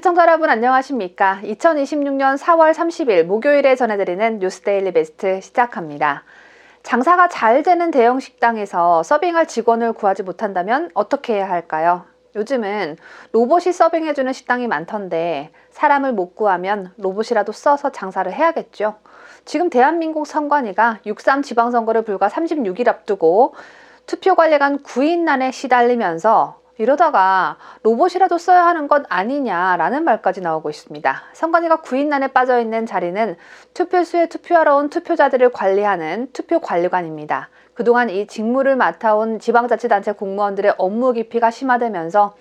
시청자 여러분 안녕하십니까? 2026년 4월 30일 목요일에 전해드리는 뉴스데일리 베스트 시작합니다. 장사가 잘 되는 대형 식당에서 서빙할 직원을 구하지 못한다면 어떻게 해야 할까요? 요즘은 로봇이 서빙해주는 식당이 많던데 사람을 못 구하면 로봇이라도 써서 장사를 해야겠죠. 지금 대한민국 선관위가 6.3 지방선거를 불과 36일 앞두고 투표관리관 구인난에 시달리면서 이러다가 로봇이라도 써야 하는 것 아니냐라는 말까지 나오고 있습니다. 선관위가 구인난에 빠져있는 자리는 투표소에 투표하러 온 투표자들을 관리하는 투표관리관입니다. 그동안 이 직무를 맡아온 지방자치단체 공무원들의 업무 기피가 심화되면서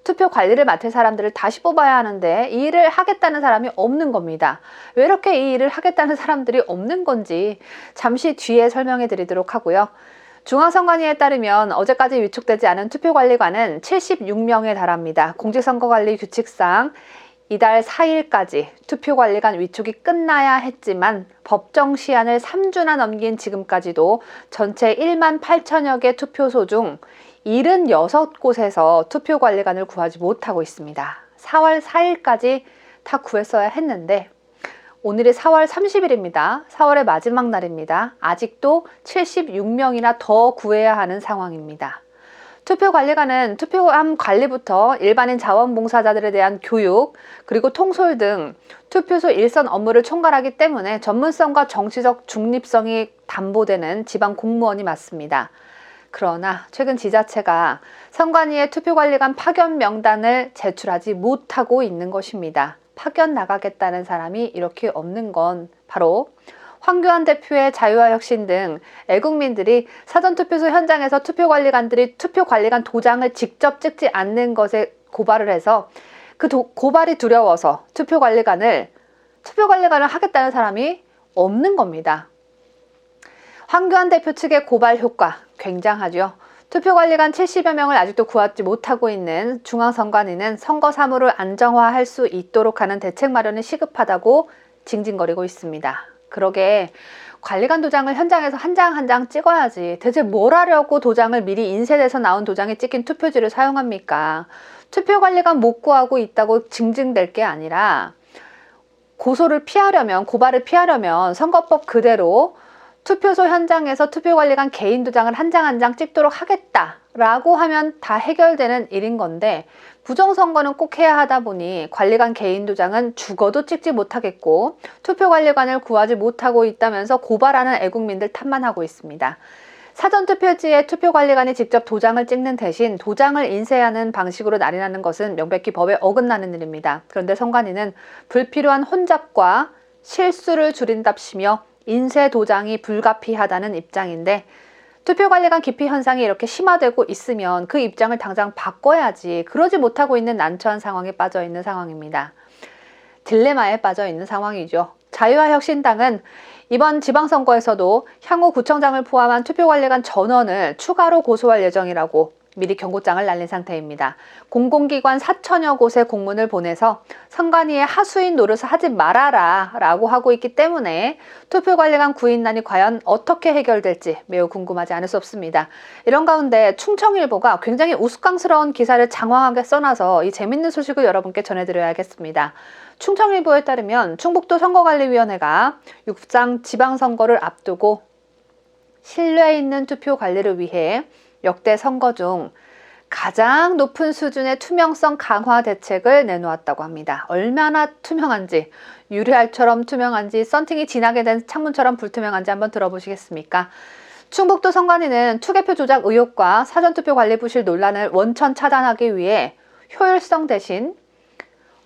투표 관리를 맡을 사람들을 다시 뽑아야 하는데 이 일을 하겠다는 사람이 없는 겁니다. 왜 이렇게 이 일을 하겠다는 사람들이 없는 건지 잠시 뒤에 설명해 드리도록 하고요. 중앙선관위에 따르면 어제까지 위촉되지 않은 투표관리관은 76명에 달합니다. 공직선거관리 규칙상 이달 4일까지 투표관리관 위촉이 끝나야 했지만 법정 시한을 3주나 넘긴 지금까지도 전체 1만 8천여 개 투표소 중 76곳에서 투표관리관을 구하지 못하고 있습니다. 4월 4일까지 다 구했어야 했는데 오늘이 4월 30일입니다. 4월의 마지막 날입니다. 아직도 76명이나 더 구해야 하는 상황입니다. 투표관리관은 투표함 관리부터 일반인 자원봉사자들에 대한 교육, 그리고 통솔 등 투표소 일선 업무를 총괄하기 때문에 전문성과 정치적 중립성이 담보되는 지방 공무원이 맞습니다. 그러나 최근 지자체가 선관위의 투표관리관 파견 명단을 제출하지 못하고 있는 것입니다. 파견 나가겠다는 사람이 이렇게 없는 건 바로 황교안 대표의 자유와혁신 등 애국민들이 사전투표소 현장에서 투표관리관들이 투표관리관 도장을 직접 찍지 않는 것에 고발을 해서 그 고발이 두려워서 투표관리관을 하겠다는 사람이 없는 겁니다. 황교안 대표 측의 고발 효과 굉장하죠. 투표관리관 70여 명을 아직도 구하지 못하고 있는 중앙선관위는 선거 사무를 안정화할 수 있도록 하는 대책 마련이 시급하다고 징징거리고 있습니다. 그러게 관리관 도장을 현장에서 한 장 한 장 찍어야지. 대체 뭘 하려고 도장을 미리 인쇄돼서 나온 도장에 찍힌 투표지를 사용합니까? 투표관리관 못 구하고 있다고 징징댈 게 아니라 고발을 피하려면 선거법 그대로 투표소 현장에서 투표관리관 개인 도장을 한 장 한 장 찍도록 하겠다라고 하면 다 해결되는 일인 건데 부정선거는 꼭 해야 하다 보니 관리관 개인 도장은 죽어도 찍지 못하겠고 투표관리관을 구하지 못하고 있다면서 고발하는 애국민들 탓만 하고 있습니다. 사전투표지에 투표관리관이 직접 도장을 찍는 대신 도장을 인쇄하는 방식으로 날인하는 것은 명백히 법에 어긋나는 일입니다. 그런데 선관위는 불필요한 혼잡과 실수를 줄인답시며 인쇄 도장이 불가피하다는 입장인데 투표관리관 기피 현상이 이렇게 심화되고 있으면 그 입장을 당장 바꿔야지. 그러지 못하고 있는 난처한 상황에 빠져 있는 상황입니다. 딜레마에 빠져 있는 상황이죠. 자유와혁신당은 이번 지방선거에서도 향후 구청장을 포함한 투표관리관 전원을 추가로 고소할 예정이라고 미리 경고장을 날린 상태입니다. 공공기관 4천여 곳에 공문을 보내서 선관위의 하수인 노릇을 하지 말아라 라고 하고 있기 때문에 투표관리관 구인난이 과연 어떻게 해결될지 매우 궁금하지 않을 수 없습니다. 이런 가운데 충청일보가 굉장히 우스꽝스러운 기사를 장황하게 써놔서 이 재밌는 소식을 여러분께 전해드려야겠습니다. 충청일보에 따르면 충북도 선거관리위원회가 6.3 지방선거를 앞두고 신뢰 있는 투표 관리를 위해 역대 선거 중 가장 높은 수준의 투명성 강화 대책을 내놓았다고 합니다. 얼마나 투명한지, 유리알처럼 투명한지, 썬팅이 진하게 된 창문처럼 불투명한지 한번 들어보시겠습니까? 충북도 선관위는 투개표 조작 의혹과 사전투표 관리 부실 논란을 원천 차단하기 위해 효율성 대신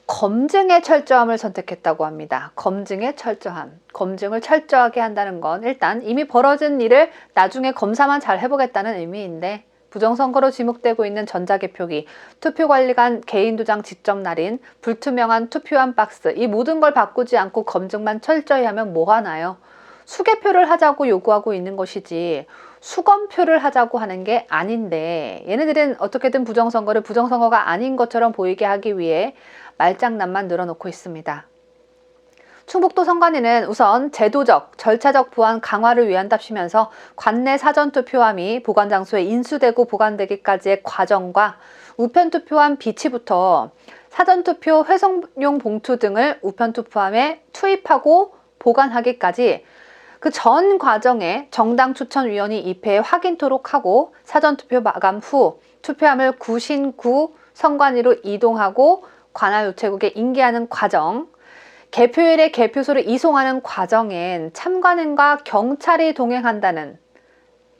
검증의 철저함을 선택했다고 합니다. 검증의 철저함. 검증을 철저하게 한다는 건 일단 이미 벌어진 일을 나중에 검사만 잘 해보겠다는 의미인데 부정선거로 지목되고 있는 전자개표기, 투표관리관 개인 도장 직접 날인, 불투명한 투표함 박스 이 모든 걸 바꾸지 않고 검증만 철저히 하면 뭐 하나요? 수개표를 하자고 요구하고 있는 것이지 수검표를 하자고 하는 게 아닌데 얘네들은 어떻게든 부정선거를 부정선거가 아닌 것처럼 보이게 하기 위해 말장난만 늘어놓고 있습니다. 충북도 선관위는 우선 제도적, 절차적 보안 강화를 위한답시면서 관내 사전투표함이 보관장소에 인수되고 보관되기까지의 과정과 우편투표함 비치부터 사전투표 회송용 봉투 등을 우편투표함에 투입하고 보관하기까지 그 전 과정에 정당 추천위원이 입회해 확인토록 하고 사전투표 마감 후 투표함을 구신구 선관위로 이동하고 관할 우체국에 인계하는 과정, 개표일에 개표소를 이송하는 과정엔 참관인과 경찰이 동행한다는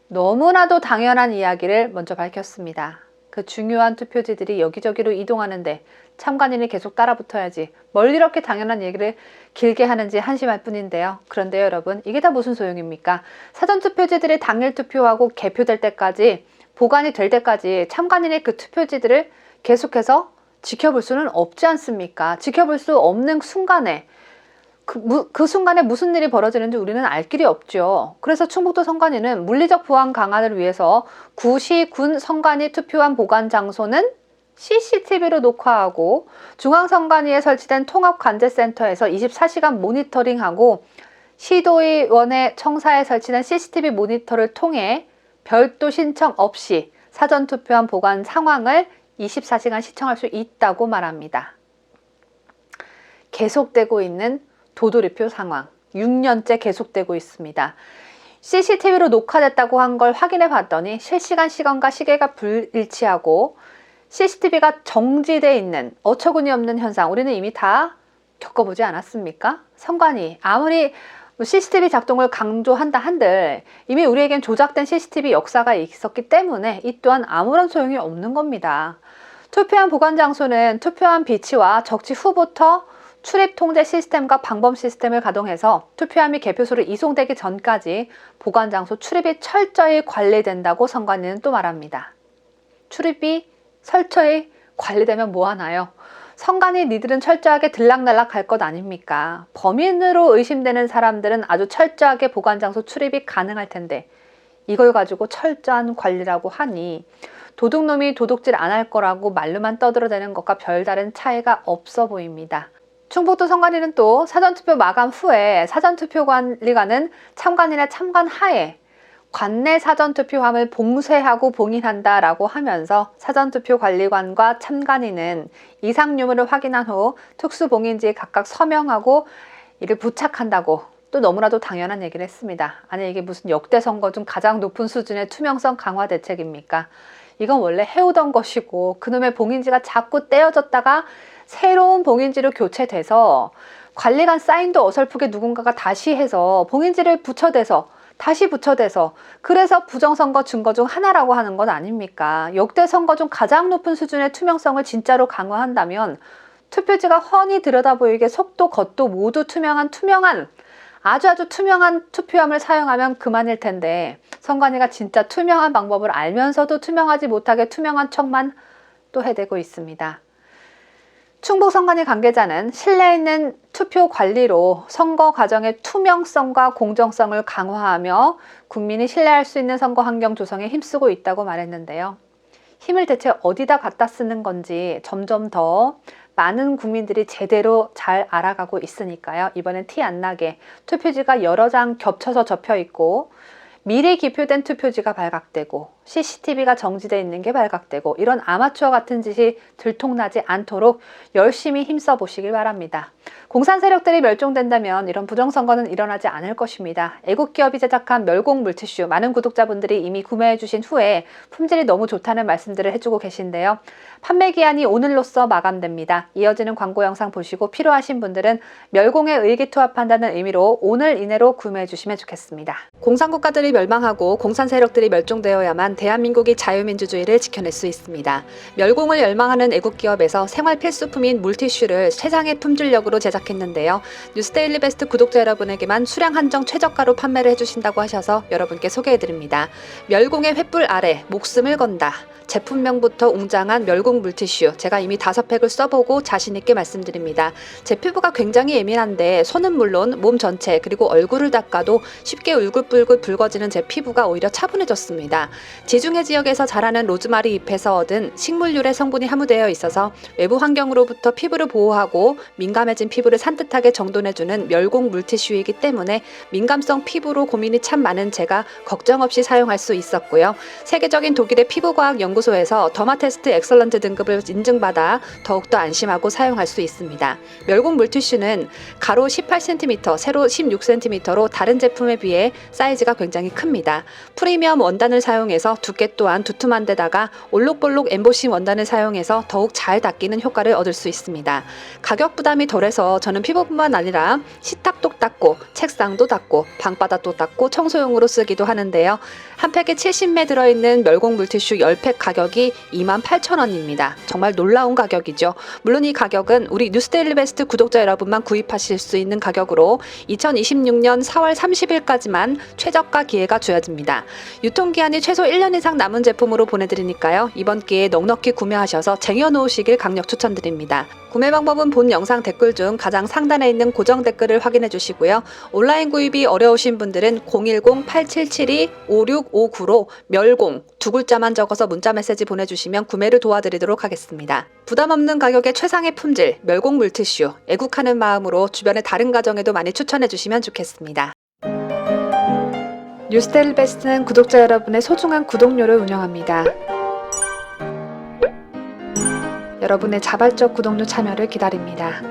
너무나도 당연한 이야기를 먼저 밝혔습니다. 그 중요한 투표지들이 여기저기로 이동하는데 참관인이 계속 따라붙어야지 뭘 이렇게 당연한 얘기를 길게 하는지 한심할 뿐인데요. 그런데요, 여러분, 이게 다 무슨 소용입니까? 사전투표지들이 당일 투표하고 개표될 때까지, 보관이 될 때까지 참관인이 그 투표지들을 계속해서 지켜볼 수는 없지 않습니까? 지켜볼 수 없는 순간에 그 순간에 무슨 일이 벌어지는지 우리는 알 길이 없죠. 그래서 충북도 선관위는 물리적 보안 강화를 위해서 구시, 군 선관위 투표함 보관 장소는 CCTV로 녹화하고 중앙선관위에 설치된 통합관제센터에서 24시간 모니터링하고 시도의원의 청사에 설치된 CCTV 모니터를 통해 별도 신청 없이 사전투표함 보관 상황을 24시간 시청할 수 있다고 말합니다. 계속되고 있는 도돌이표 상황, 6년째 계속되고 있습니다. CCTV로 녹화됐다고 한 걸 확인해 봤더니 실시간 시간과 시계가 불일치하고 CCTV가 정지되어 있는 어처구니 없는 현상, 우리는 이미 다 겪어보지 않았습니까? 선관위 아무리 CCTV 작동을 강조한다 한들 이미 우리에겐 조작된 CCTV 역사가 있었기 때문에 이 또한 아무런 소용이 없는 겁니다. 투표함 보관 장소는 투표함 비치와 적치 후부터 출입 통제 시스템과 방범 시스템을 가동해서 투표함이 개표소로 이송되기 전까지 보관 장소 출입이 철저히 관리된다고 선관위는 또 말합니다. 출입이 철저히 관리되면 뭐하나요? 선관위 니들은 철저하게 들락날락 할 것 아닙니까? 범인으로 의심되는 사람들은 아주 철저하게 보관 장소 출입이 가능할 텐데 이걸 가지고 철저한 관리라고 하니 도둑놈이 도둑질 안 할 거라고 말로만 떠들어대는 것과 별다른 차이가 없어 보입니다. 충북도 선관위는 또 사전투표 마감 후에 사전투표관리관은 참관인의 참관하에 관내 사전투표함을 봉쇄하고 봉인한다라고 하면서 사전투표관리관과 참관인은 이상 유무를 확인한 후 특수봉인지에 각각 서명하고 이를 부착한다고 또 너무나도 당연한 얘기를 했습니다. 아니 이게 무슨 역대 선거 중 가장 높은 수준의 투명성 강화 대책입니까? 이건 원래 해오던 것이고 그놈의 봉인지가 자꾸 떼어졌다가 새로운 봉인지로 교체돼서 관리관 사인도 어설프게 누군가가 다시 해서 봉인지를 붙여대서 다시 붙여대서 그래서 부정선거 증거 중 하나라고 하는 건 아닙니까? 역대 선거 중 가장 높은 수준의 투명성을 진짜로 강화한다면 투표지가 훤히 들여다보이게 속도 겉도 모두 투명한 아주 투명한 투표함을 사용하면 그만일 텐데 선관위가 진짜 투명한 방법을 알면서도 투명하지 못하게 투명한 척만 또 해대고 있습니다. 충북 선관위 관계자는 신뢰 있는 투표 관리로 선거 과정의 투명성과 공정성을 강화하며 국민이 신뢰할 수 있는 선거 환경 조성에 힘쓰고 있다고 말했는데요. 힘을 대체 어디다 갖다 쓰는 건지 점점 더 많은 국민들이 제대로 잘 알아가고 있으니까요. 이번엔 티 안 나게 투표지가 여러 장 겹쳐서 접혀 있고 미리 기표된 투표지가 발각되고 CCTV가 정지되어 있는 게 발각되고 이런 아마추어 같은 짓이 들통나지 않도록 열심히 힘써 보시길 바랍니다. 공산 세력들이 멸종된다면 이런 부정선거는 일어나지 않을 것입니다. 애국기업이 제작한 멸공 물티슈 많은 구독자분들이 이미 구매해 주신 후에 품질이 너무 좋다는 말씀들을 해주고 계신데요. 판매 기한이 오늘로써 마감됩니다. 이어지는 광고 영상 보시고 필요하신 분들은 멸공에 의기투합한다는 의미로 오늘 이내로 구매해 주시면 좋겠습니다. 공산국가들이 멸망하고 공산 세력들이 멸종되어야만 대한민국이 자유민주주의를 지켜낼 수 있습니다. 멸공을 열망하는 애국기업에서 생활 필수품인 물티슈를 최상의 품질력으로 제작했는데요. 뉴스데일리 베스트 구독자 여러분에게만 수량 한정 최저가로 판매를 해주신다고 하셔서 여러분께 소개해드립니다. 멸공의 횃불 아래 목숨을 건다. 제품명부터 웅장한 멸공 물티슈 제가 이미 5팩을 써보고 자신있게 말씀드립니다. 제 피부가 굉장히 예민한데 손은 물론 몸 전체 그리고 얼굴을 닦아도 쉽게 울긋불긋 붉어지는 제 피부가 오히려 차분해졌습니다. 지중해 지역에서 자라는 로즈마리 잎에서 얻은 식물유래 성분이 함유되어 있어서 외부 환경으로부터 피부를 보호하고 민감해진 피부를 산뜻하게 정돈해주는 멸공 물티슈이기 때문에 민감성 피부로 고민이 참 많은 제가 걱정 없이 사용할 수 있었고요. 세계적인 독일의 피부과학 연구소에서 더마테스트 엑설런트 등급을 인증받아 더욱더 안심하고 사용할 수 있습니다. 멸공 물티슈는 가로 18cm, 세로 16cm로 다른 제품에 비해 사이즈가 굉장히 큽니다. 프리미엄 원단을 사용해서 두께 또한 두툼한 데다가 올록볼록 엠보싱 원단을 사용해서 더욱 잘 닦이는 효과를 얻을 수 있습니다. 가격 부담이 덜해서 저는 피부뿐만 아니라 식탁도 닦고 책상도 닦고 방바닥도 닦고 청소용으로 쓰기도 하는데요. 한 팩에 70매 들어있는 멸공 물티슈 10팩 가격이 28,000원입니다. 정말 놀라운 가격이죠. 물론 이 가격은 우리 뉴스데일리베스트 구독자 여러분만 구입하실 수 있는 가격으로 2026년 4월 30일까지만 최저가 기회가 주어집니다. 유통기한이 최소 1년 이상 남은 제품으로 보내드리니까요. 이번 기회에 넉넉히 구매하셔서 쟁여놓으시길 강력 추천드립니다. 구매 방법은 본 영상 댓글 중 가장 상단에 있는 고정 댓글을 확인해 주시고요. 온라인 구입이 어려우신 분들은 010-8772-5659로 멸공 두 글자만 적어서 문자 메시지 보내주시면 구매를 도와드리도록 하겠습니다. 부담 없는 가격에 최상의 품질, 멸공 물티슈, 애국하는 마음으로 주변의 다른 가정에도 많이 추천해 주시면 좋겠습니다. 뉴스데일리베스트는 구독자 여러분의 소중한 구독료를 운영합니다. 여러분의 자발적 구독료 참여를 기다립니다.